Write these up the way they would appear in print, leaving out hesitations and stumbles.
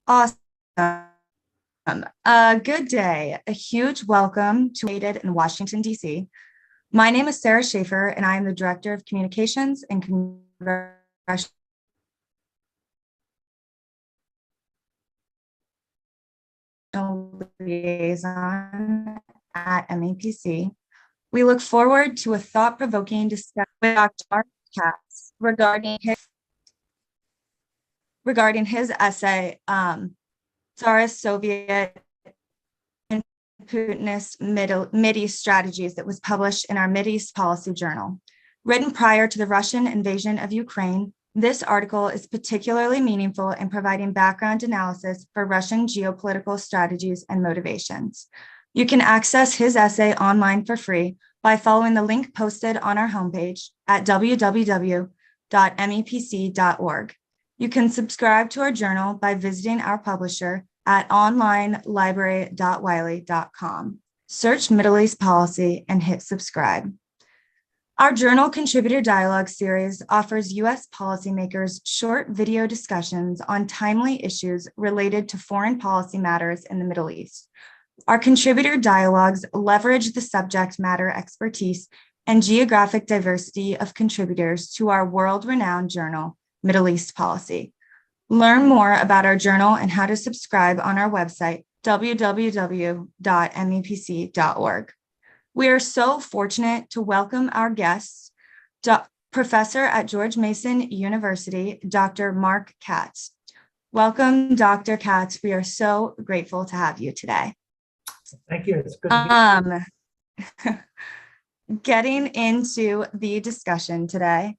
Awesome. Good day. A huge welcome to located in Washington, D.C. My name is Sarah Schaefer, and I am the Director of Communications and Congressional Liaison at MEPC. We look forward to a thought-provoking discussion with Dr. Mark Katz regarding his essay, Tsarist Soviet and Putinist Mideast Strategies, that was published in our Mideast Policy Journal. Written prior to the Russian invasion of Ukraine, this article is particularly meaningful in providing background analysis for Russian geopolitical strategies and motivations. You can access his essay online for free by following the link posted on our homepage at www.mepc.org. You can subscribe to our journal by visiting our publisher at onlinelibrary.wiley.com. Search Middle East Policy and hit subscribe. Our Journal Contributor Dialogue series offers U.S. policymakers short video discussions on timely issues related to foreign policy matters in the Middle East. Our contributor dialogues leverage the subject matter expertise and geographic diversity of contributors to our world-renowned journal, Middle East Policy. Learn more about our journal and how to subscribe on our website, www.mepc.org. We are so fortunate to welcome our guest, Professor at George Mason University, Dr. Mark Katz. Welcome, Dr. Katz. We are so grateful to have you today. Thank you. It's good to be here. Getting into the discussion today,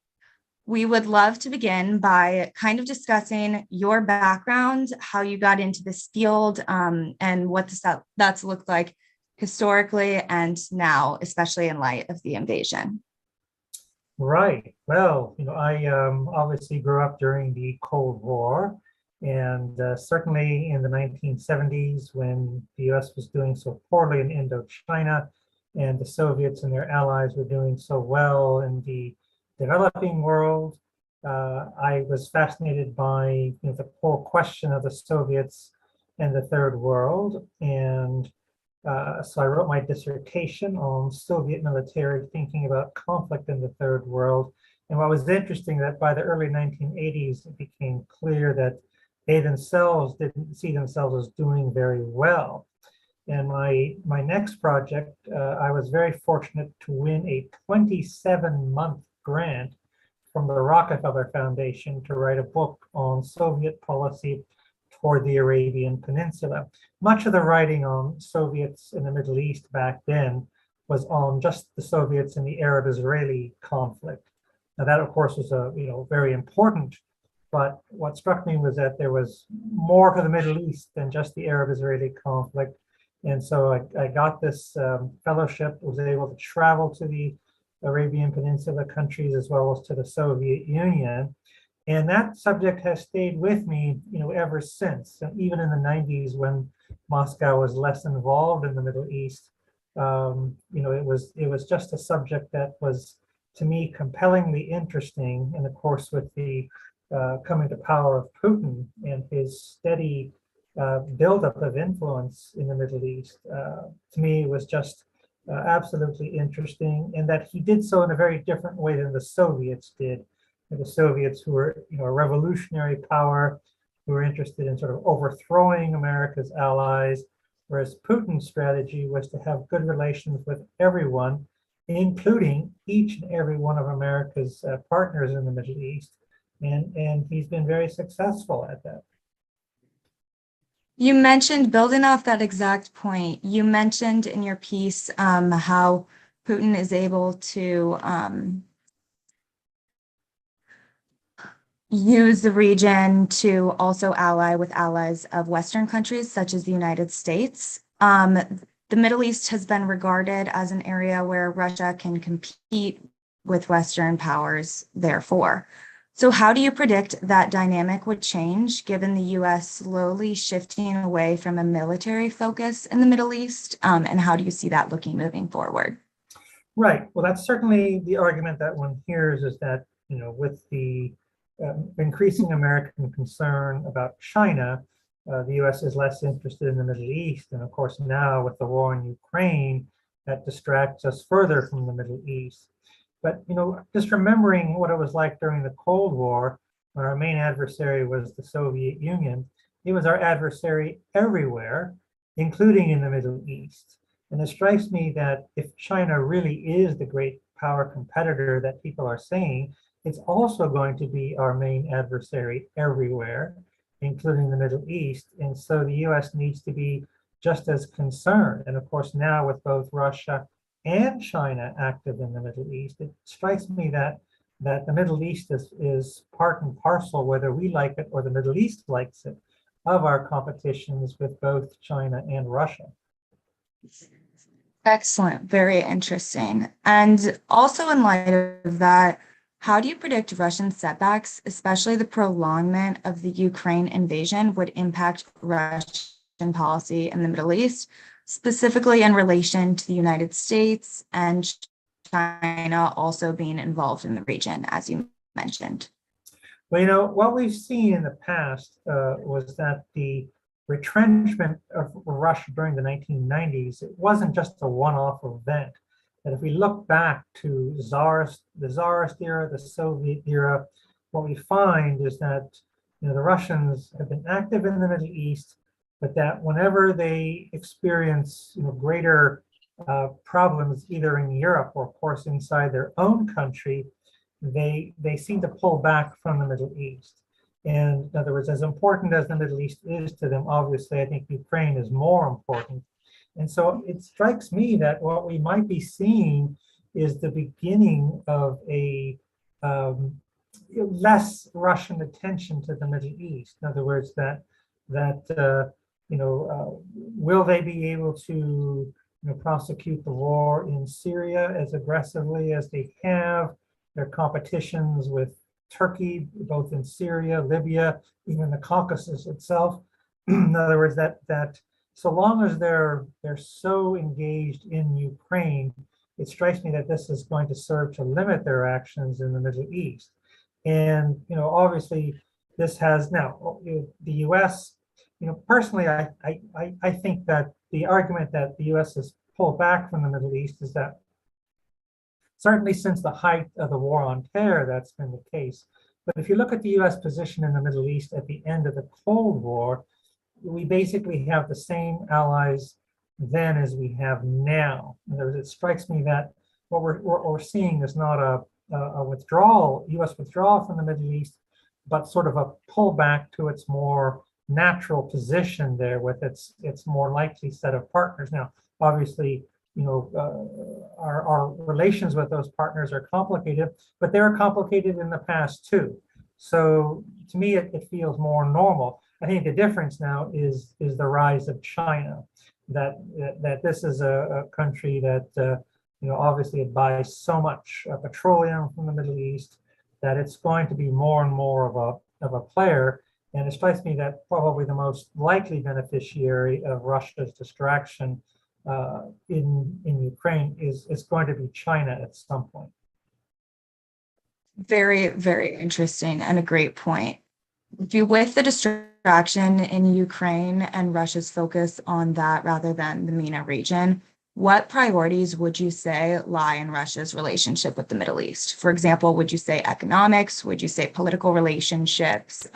we would love to begin by kind of discussing your background, how you got into this field, and what that's looked like historically and now, especially in light of the invasion. Right. Well, I obviously grew up during the Cold War, and certainly in the 1970s when the US was doing so poorly in Indochina, and the Soviets and their allies were doing so well in the developing world. I was fascinated by the whole question of the Soviets and the Third World, and so I wrote my dissertation on Soviet military thinking about conflict in the Third World. And what was interesting, that by the early 1980s, it became clear that they themselves didn't see themselves as doing very well. And my next project, I was very fortunate to win a 27-month grant from the Rockefeller Foundation to write a book on Soviet policy toward the Arabian Peninsula. Much of the writing on Soviets in the Middle East back then was on just the Soviets and the Arab-Israeli conflict. Now that, of course, was very important, but what struck me was that there was more to the Middle East than just the Arab-Israeli conflict. And so I got this fellowship, was able to travel to the Arabian Peninsula countries as well as to the Soviet Union. And that subject has stayed with me, ever since. And even in the 90s, when Moscow was less involved in the Middle East, it was just a subject that was, to me, compellingly interesting. And of course, with the coming to power of Putin and his steady buildup of influence in the Middle East, to me, it was just absolutely interesting, and that he did so in a very different way than the Soviets did. The Soviets, who were a revolutionary power, who were interested in sort of overthrowing America's allies, whereas Putin's strategy was to have good relations with everyone, including each and every one of America's partners in the Middle East. And he's been very successful at that. You mentioned, building off that exact point, you mentioned in your piece how Putin is able to use the region to also ally with allies of Western countries, such as the United States. The Middle East has been regarded as an area where Russia can compete with Western powers, therefore. So how do you predict that dynamic would change given the US slowly shifting away from a military focus in the Middle East? And how do you see that looking moving forward? Right. Well, that's certainly the argument that one hears, is that, with the increasing American concern about China, the US is less interested in the Middle East. And of course, now with the war in Ukraine, that distracts us further from the Middle East. But, just remembering what it was like during the Cold War, when our main adversary was the Soviet Union, it was our adversary everywhere, including in the Middle East. And it strikes me that if China really is the great power competitor that people are saying, it's also going to be our main adversary everywhere, including the Middle East. And so the US needs to be just as concerned. And of course, now with both Russia and China active in the Middle East, it strikes me that the Middle East is part and parcel, whether we like it or the Middle East likes it, of our competitions with both China and Russia. Excellent. Very interesting. And also in light of that, how do you predict Russian setbacks, especially the prolongment of the Ukraine invasion, would impact Russian policy in the Middle East, specifically in relation to the United States and China also being involved in the region, as you mentioned? Well, what we've seen in the past was that the retrenchment of Russia during the 1990s, it wasn't just a one-off event. That if we look back to the Tsarist era, the Soviet era, what we find is that the Russians have been active in the Middle East, but that whenever they experience greater problems either in Europe or of course inside their own country, they seem to pull back from the Middle East. And in other words, as important as the Middle East is to them, obviously, I think Ukraine is more important. And so it strikes me that what we might be seeing is the beginning of a less Russian attention to the Middle East. In other words, will they be able to prosecute the war in Syria as aggressively as they have? Their competitions with Turkey, both in Syria, Libya, even the Caucasus itself. In other words, that so long as they're so engaged in Ukraine, it strikes me that this is going to serve to limit their actions in the Middle East. And obviously, this has now the U.S. Personally, I think that the argument that the U.S. has pulled back from the Middle East is that certainly since the height of the war on terror, that's been the case. But if you look at the US position in the Middle East at the end of the Cold War, we basically have the same allies then as we have now. In other words, it strikes me that what we're seeing is not a withdrawal, US withdrawal from the Middle East, but sort of a pullback to its more natural position there with its more likely set of partners. Now, obviously, our relations with those partners are complicated, but they were complicated in the past too. So to me, it feels more normal. I think the difference now is the rise of China. That this is a country that obviously it buys so much petroleum from the Middle East that it's going to be more and more of a player. And it strikes me that probably the most likely beneficiary of Russia's distraction in Ukraine is going to be China at some point. Very, very interesting and a great point. With the distraction in Ukraine and Russia's focus on that rather than the MENA region, what priorities would you say lie in Russia's relationship with the Middle East? For example, would you say economics? Would you say political relationships?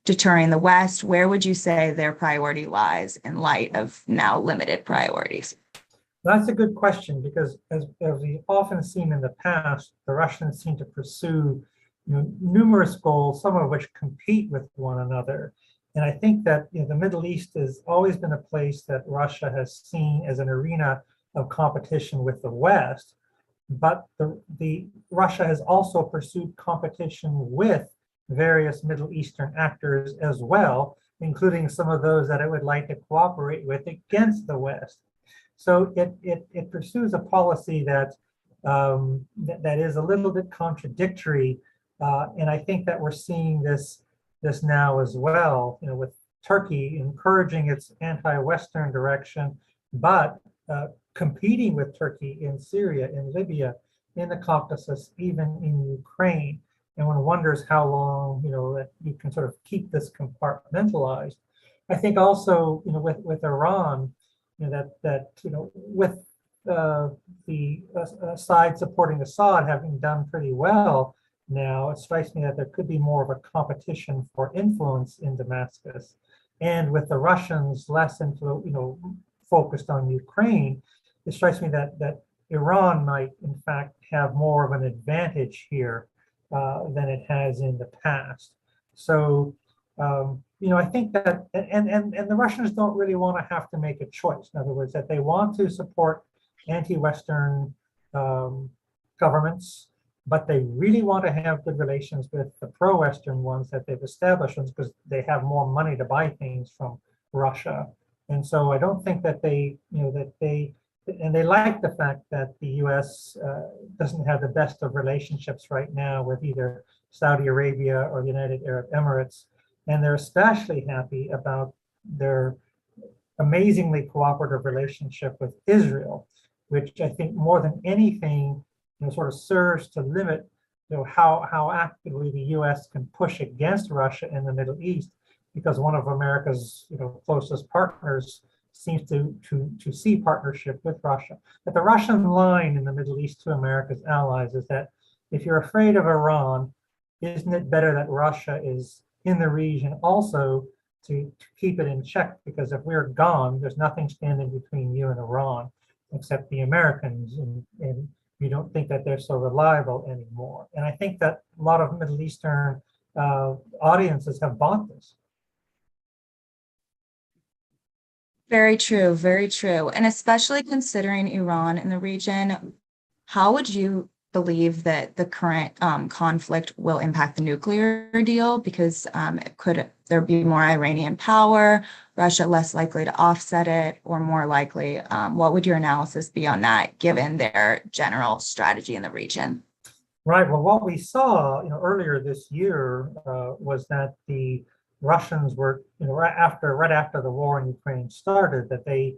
Deterring the West? Where would you say their priority lies in light of now limited priorities? That's a good question, because as we've often seen in the past, the Russians seem to pursue numerous goals, some of which compete with one another. And I think that the Middle East has always been a place that Russia has seen as an arena of competition with the West, but the Russia has also pursued competition with various Middle Eastern actors as well, including some of those that it would like to cooperate with against the West. So it pursues a policy that is a little bit contradictory, and I think that we're seeing this now as well. With Turkey encouraging its anti-Western direction, but competing with Turkey in Syria, in Libya, in the Caucasus, even in Ukraine. And one wonders how long you can sort of keep this compartmentalized. I think also, with Iran, with the side supporting Assad having done pretty well now, it strikes me that there could be more of a competition for influence in Damascus, and with the Russians less focused on Ukraine, it strikes me that Iran might in fact have more of an advantage here than it has in the past. So I think that, and the Russians don't really want to have to make a choice. In other words, that they want to support anti-Western governments, but they really want to have good relations with the pro-Western ones that they've established, because they have more money to buy things from Russia. And so I don't think that and they like the fact that the US doesn't have the best of relationships right now with either Saudi Arabia or the United Arab Emirates. And they're especially happy about their amazingly cooperative relationship with Israel, which I think more than anything, sort of serves to limit, how actively the U.S. can push against Russia in the Middle East, because one of America's, closest partners seems to see partnership with Russia. But the Russian line in the Middle East to America's allies is that if you're afraid of Iran, isn't it better that Russia is in the region also to keep it in check? Because if we're gone, there's nothing standing between you and Iran except the Americans, and you don't think that they're so reliable anymore. And I think that a lot of Middle Eastern audiences have bought this. Very true, very true. And especially considering Iran in the region, how would you believe that the current conflict will impact the nuclear deal? Because could there be more Iranian power, Russia less likely to offset it, or more likely? What would your analysis be on that, given their general strategy in the region? Right. Well, what we saw, earlier this year was that the Russians were, right after the war in Ukraine started, that they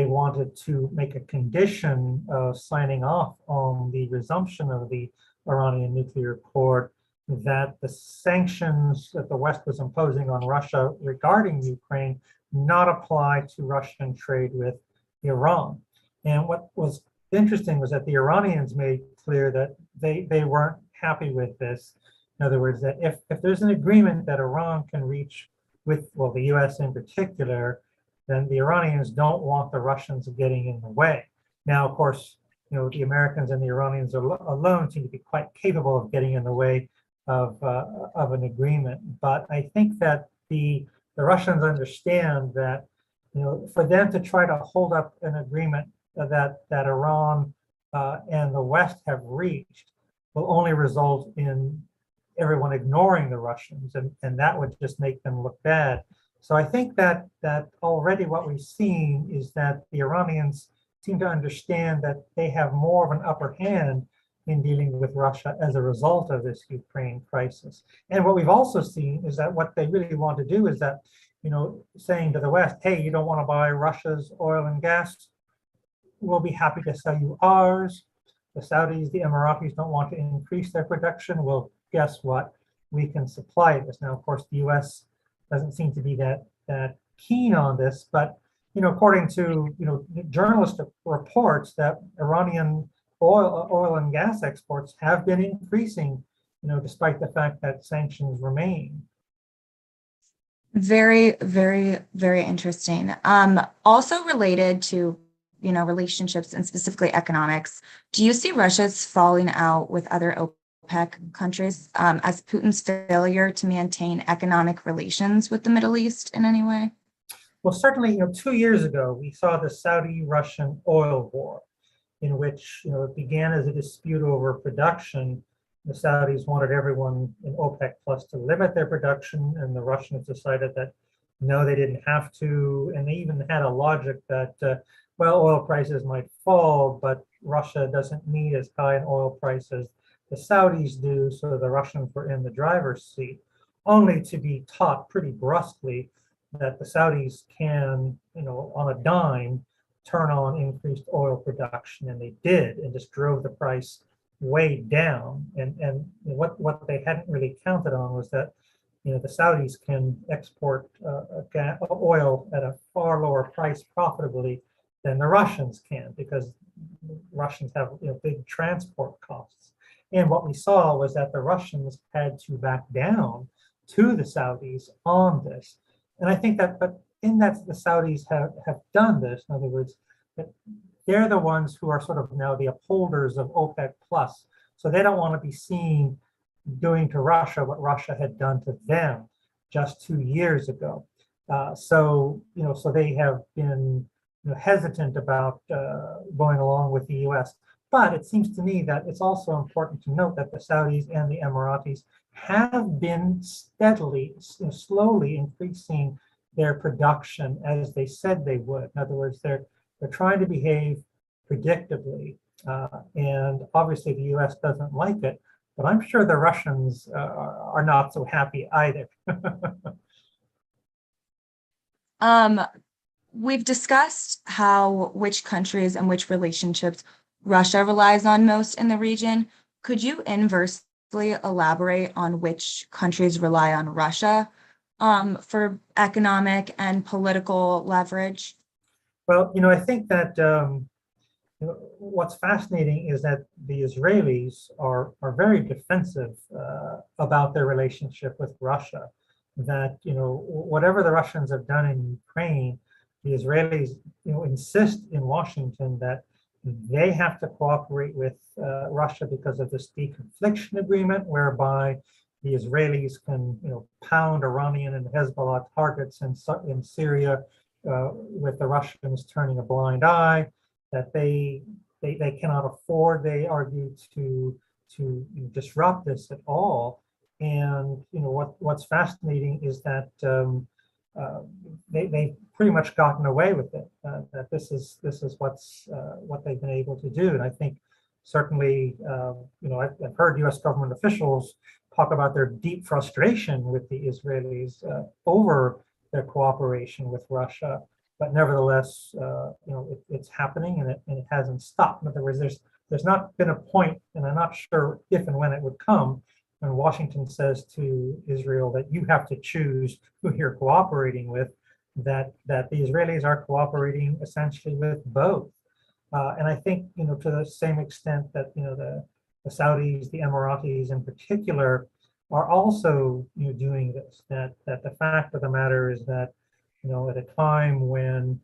wanted to make a condition of signing off on the resumption of the Iranian nuclear accord, that the sanctions that the West was imposing on Russia regarding Ukraine not apply to Russian trade with Iran. And what was interesting was that the Iranians made clear that they weren't happy with this. In other words, that if there's an agreement that Iran can reach with, well, the US in particular, then the Iranians don't want the Russians getting in the way. Now, of course, the Americans and the Iranians alone seem to be quite capable of getting in the way of an agreement. But I think that the Russians understand that, for them to try to hold up an agreement that Iran and the West have reached will only result in everyone ignoring the Russians, and that would just make them look bad. So I think that already what we've seen is that the Iranians seem to understand that they have more of an upper hand in dealing with Russia as a result of this Ukraine crisis. And what we've also seen is that what they really want to do is that, saying to the West, hey, you don't want to buy Russia's oil and gas, we'll be happy to sell you ours. The Saudis, the Emiratis don't want to increase their production. Well, guess what? We can supply this. Now, of course, the US doesn't seem to be that keen on this, but according to journalistic reports, that Iranian oil and gas exports have been increasing, despite the fact that sanctions remain. Very, very, very interesting. Also related to relationships and specifically economics, do you see Russia's falling out with other OPEC countries as Putin's failure to maintain economic relations with the Middle East in any way? Well, certainly, 2 years ago, we saw the Saudi-Russian oil war, in which it began as a dispute over production. The Saudis wanted everyone in OPEC Plus to limit their production, and the Russians decided that no, they didn't have to. And they even had a logic that, well, oil prices might fall, but Russia doesn't need as high an oil price as the Saudis do, so the Russians were in the driver's seat, only to be taught pretty brusquely that the Saudis can, on a dime, turn on increased oil production, and they did, and just drove the price way down. And what they hadn't really counted on was that the Saudis can export oil at a far lower price profitably than the Russians can, because Russians have big transport costs. And what we saw was that the Russians had to back down to the Saudis on this. And I think that, but in that the Saudis have done this, in other words, that they're the ones who are sort of now the upholders of OPEC plus. So they don't want to be seen doing to Russia what Russia had done to them just 2 years ago. So they have been hesitant about going along with the U.S. But it seems to me that it's also important to note that the Saudis and the Emiratis have been steadily, slowly increasing their production as they said they would. In other words, they're trying to behave predictably, and obviously the U.S. doesn't like it. But I'm sure the Russians are not so happy either. We've discussed which countries and which relationships Russia relies on most in the region. Could you inversely elaborate on which countries rely on Russia for economic and political leverage? Well, I think that what's fascinating is that the Israelis are very defensive about their relationship with Russia. That whatever the Russians have done in Ukraine, the Israelis insist in Washington that they have to cooperate with Russia because of this deconfliction agreement, whereby the Israelis can pound Iranian and Hezbollah targets in Syria with the Russians turning a blind eye. That they cannot afford, they argue, to disrupt this at all. And what's fascinating is that they've pretty much gotten away with it. That this is what they've been able to do. And I think certainly I've heard U.S. government officials talk about their deep frustration with the Israelis over their cooperation with Russia. But nevertheless, it's happening, and it hasn't stopped. In other words, there's not been a point, and I'm not sure if and when it would come, when Washington says to Israel that you have to choose who you're cooperating with, that the Israelis are cooperating essentially with both. And I think, to the same extent that, the Saudis, the Emiratis in particular, are also doing this, that the fact of the matter is that at a time when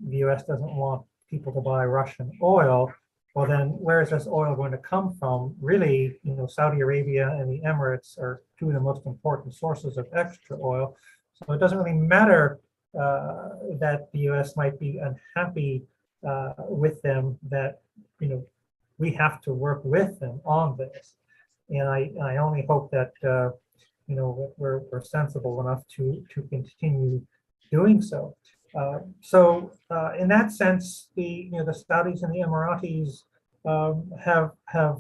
the U.S. doesn't want people to buy Russian oil, well, then where is this oil going to come from? Really, Saudi Arabia and the Emirates are two of the most important sources of extra oil. So it doesn't really matter that the U.S. might be unhappy with them, that we have to work with them on this. And I only hope that we're sensible enough to continue doing so. In that sense, the Saudis and the Emiratis have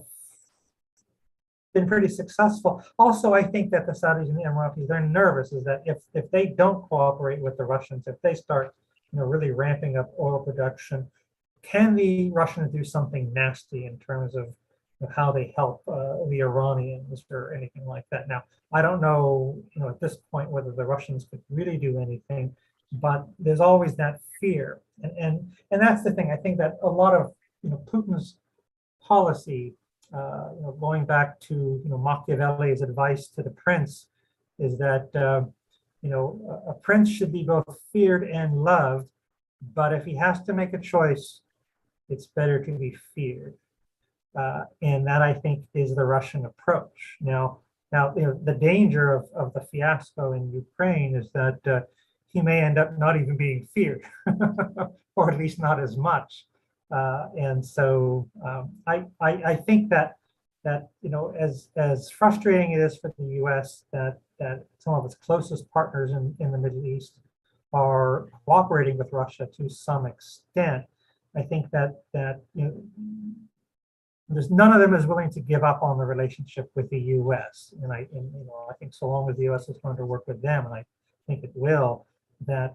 been pretty successful. Also, I think that the Saudis and the Emiratis, they're nervous, is that if they don't cooperate with the Russians, if they start really ramping up oil production, can the Russians do something nasty in terms of how they help the Iranians or anything like that? Now, I don't know, at this point whether the Russians could really do anything, but there's always that fear, and that's the thing. I think that a lot of Putin's policy, going back to Machiavelli's advice to the prince, is that a prince should be both feared and loved, but if he has to make a choice, it's better to be feared. And that, I think, is the Russian approach. Now, the danger of the fiasco in Ukraine is that he may end up not even being feared, or at least not as much. And so I think that as frustrating it is for the U.S. that some of its closest partners in the Middle East are cooperating with Russia to some extent, I think that there's none of them is willing to give up on the relationship with the U.S. And I think so long as the U.S. is going to work with them, and I think it will, that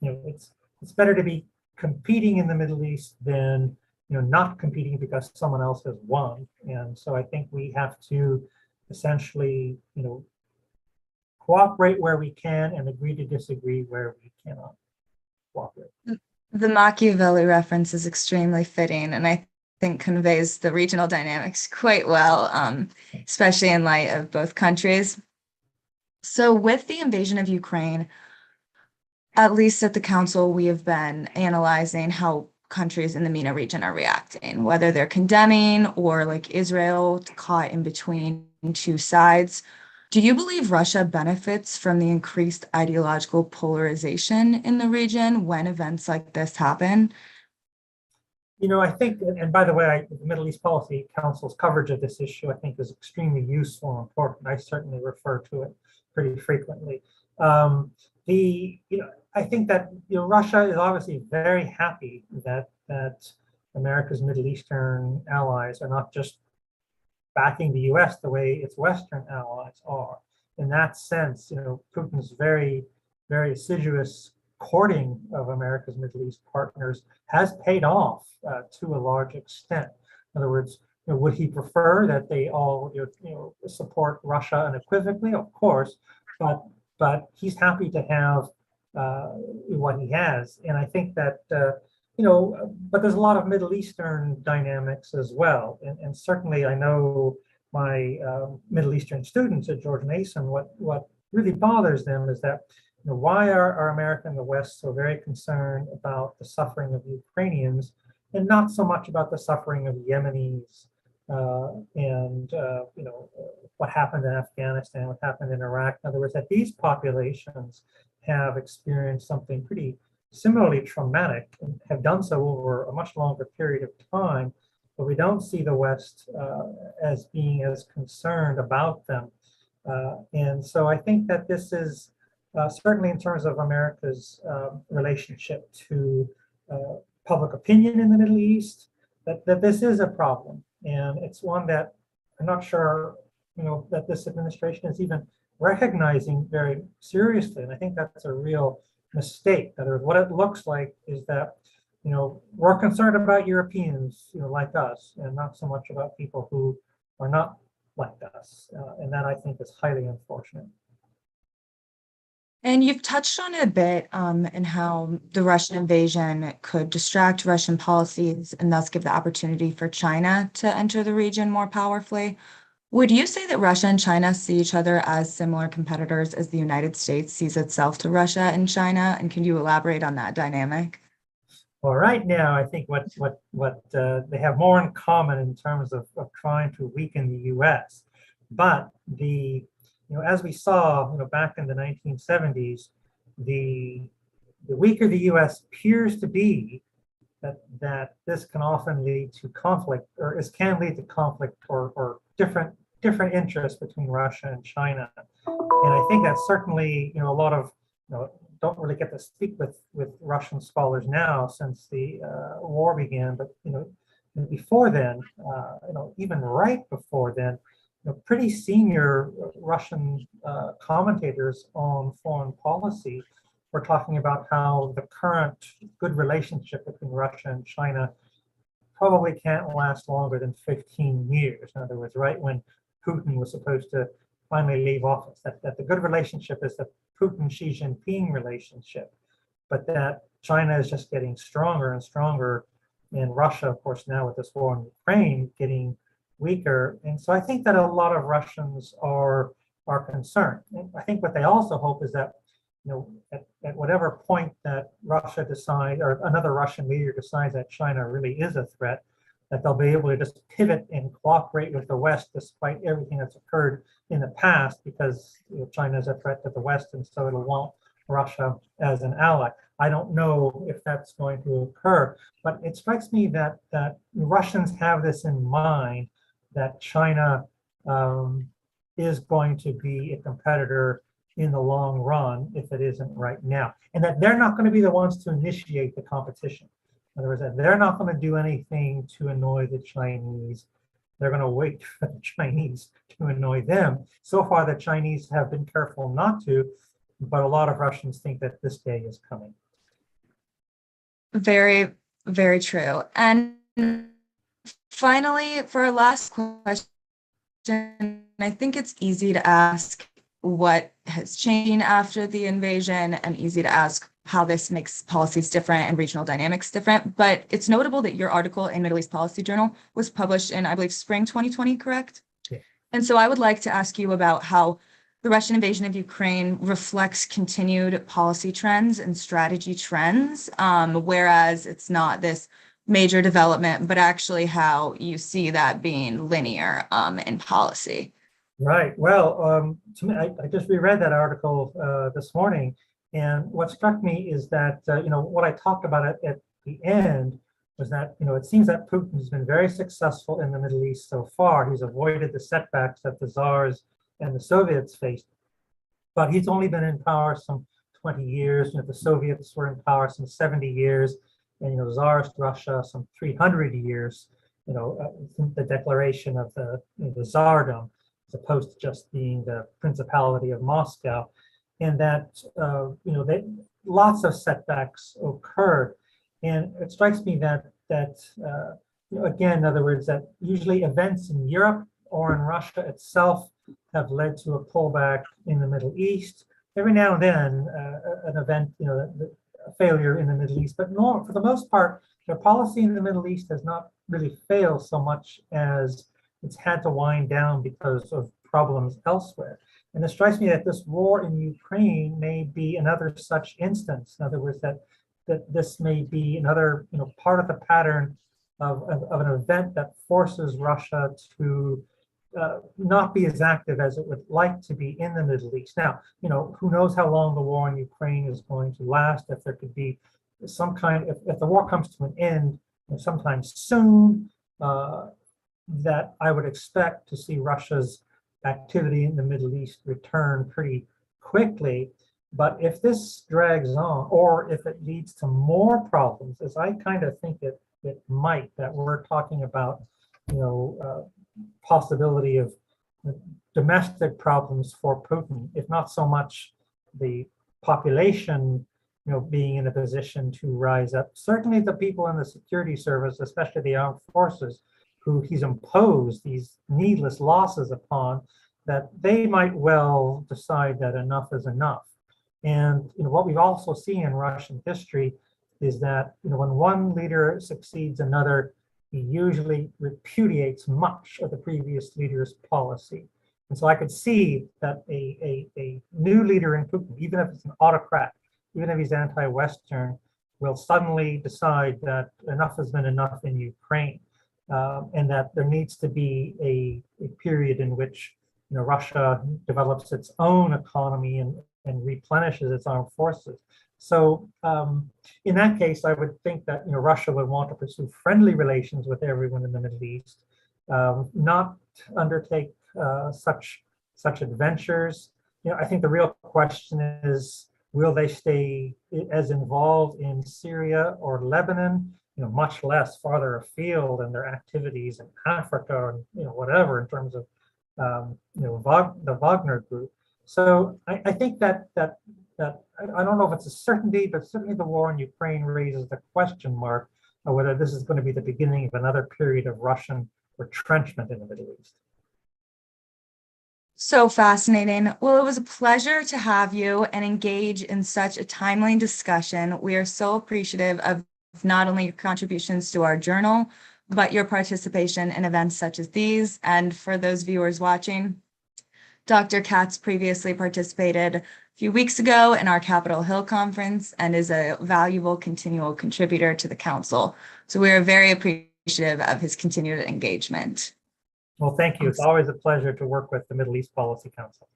it's better to be competing in the Middle East than not competing because someone else has won. And so I think we have to essentially cooperate where we can and agree to disagree where we cannot cooperate. The Machiavelli reference is extremely fitting, and I think conveys the regional dynamics quite well, especially in light of both countries. So with the invasion of Ukraine, at least at the council, we have been analyzing how countries in the MENA region are reacting, whether they're condemning or like Israel caught in between two sides. Do you believe Russia benefits from the increased ideological polarization in the region when events like this happen? I think, and by the way, the Middle East Policy Council's coverage of this issue, I think, is extremely useful and important. I certainly refer to it pretty frequently. I think that Russia is obviously very happy that America's Middle Eastern allies are not just backing the U.S. the way its Western allies are. In that sense, Putin's very, very assiduous courting of America's Middle East partners has paid off to a large extent. In other words, would he prefer that they all support Russia unequivocally? Of course, but he's happy to have what he has, and I think that but there's a lot of Middle Eastern dynamics as well, and certainly I know my Middle Eastern students at George Mason. What really bothers them is that why are America and the West so very concerned about the suffering of Ukrainians and not so much about the suffering of Yemenis and what happened in Afghanistan, what happened in Iraq? In other words, that these populations have experienced something pretty similarly traumatic and have done so over a much longer period of time, but we don't see the West as being as concerned about them. And so I think that this is certainly in terms of America's relationship to public opinion in the Middle East, that this is a problem. And it's one that I'm not sure, that this administration is even recognizing very seriously. And I think that's a real mistake. In other words, what it looks like is that, we're concerned about Europeans, like us, and not so much about people who are not like us. And that I think is highly unfortunate. And you've touched on it a bit in how the Russian invasion could distract Russian policies and thus give the opportunity for China to enter the region more powerfully. Would you say that Russia and China see each other as similar competitors as the United States sees itself to Russia and China? And can you elaborate on that dynamic? Well, right now, I think what they have more in common in terms of trying to weaken the U.S. But as we saw, back in the 1970s, the weaker the U.S. appears to be, that this can often lead to conflict, or this can lead to conflict or different interests between Russia and China. And I think that certainly, a lot of, don't really get to speak with Russian scholars now since the war began, but before then, even right before then, pretty senior Russian commentators on foreign policy were talking about how the current good relationship between Russia and China probably can't last longer than 15 years. In other words, right when Putin was supposed to finally leave office, that the good relationship is the Putin-Xi Jinping relationship, but that China is just getting stronger and stronger, and Russia, of course, now with this war in Ukraine, getting weaker. And so I think that a lot of Russians are concerned. And I think what they also hope is that, at whatever point that Russia decides, or another Russian leader decides that China really is a threat, that they'll be able to just pivot and cooperate with the West despite everything that's occurred in the past, because China is a threat to the West, and so it'll want Russia as an ally. I don't know if that's going to occur, but it strikes me that Russians have this in mind, that China is going to be a competitor in the long run if it isn't right now, and that they're not going to be the ones to initiate the competition. In other words, that they're not going to do anything to annoy the Chinese. They're going to wait for the Chinese to annoy them. So far, the Chinese have been careful not to, but a lot of Russians think that this day is coming. Very, very true. And finally, for our last question, I think it's easy to ask, what has changed after the invasion, and easy to ask how this makes policies different and regional dynamics different. But it's notable that your article in Middle East Policy Journal was published in, I believe, spring 2020, correct? Yeah. And so I would like to ask you about how the Russian invasion of Ukraine reflects continued policy trends and strategy trends, whereas it's not this major development, but actually how you see that being linear in policy. Right. Well, to me, I just reread that article this morning, and what struck me is that what I talked about at the end was that it seems that Putin has been very successful in the Middle East so far. He's avoided the setbacks that the Tsars and the Soviets faced, but he's only been in power some 20 years. The Soviets were in power some 70 years, and Tsarist Russia some 300 years. The declaration of the Tsardom, as opposed to just being the Principality of Moscow, and that lots of setbacks occurred. And it strikes me that again, in other words, that usually events in Europe or in Russia itself have led to a pullback in the Middle East. Every now and then, an event, a failure in the Middle East, but more for the most part, their policy in the Middle East has not really failed so much as it's had to wind down because of problems elsewhere. And it strikes me that this war in Ukraine may be another such instance. In other words, that this may be another part of the pattern of an event that forces Russia to not be as active as it would like to be in the Middle East. Now, who knows how long the war in Ukraine is going to last, if there could be some kind, if the war comes to an end sometime soon, that I would expect to see Russia's activity in the Middle East return pretty quickly. But if this drags on, or if it leads to more problems, as I kind of think it might, that we're talking about, possibility of domestic problems for Putin, if not so much the population, being in a position to rise up. Certainly the people in the security service, especially the armed forces, who he's imposed these needless losses upon, that they might well decide that enough is enough. And what we've also seen in Russian history is that when one leader succeeds another, he usually repudiates much of the previous leader's policy. And so I could see that a new leader in Putin, even if it's an autocrat, even if he's anti-Western, will suddenly decide that enough has been enough in Ukraine, and that there needs to be a period in which Russia develops its own economy and replenishes its armed forces. So in that case, I would think that Russia would want to pursue friendly relations with everyone in the Middle East, not undertake such adventures. I think the real question is, will they stay as involved in Syria or Lebanon? Much less farther afield in their activities in Africa and whatever in terms of the Wagner group. So I think that I don't know if it's a certainty, but certainly the war in Ukraine raises the question mark of whether this is going to be the beginning of another period of Russian retrenchment in the Middle East. So fascinating. Well, it was a pleasure to have you and engage in such a timely discussion. We are so appreciative of not only your contributions to our journal, but your participation in events such as these. And for those viewers watching, Dr. Katz previously participated a few weeks ago in our Capitol Hill conference and is a valuable continual contributor to the council. So we are very appreciative of his continued engagement. Well, thank you. It's always a pleasure to work with the Middle East Policy Council.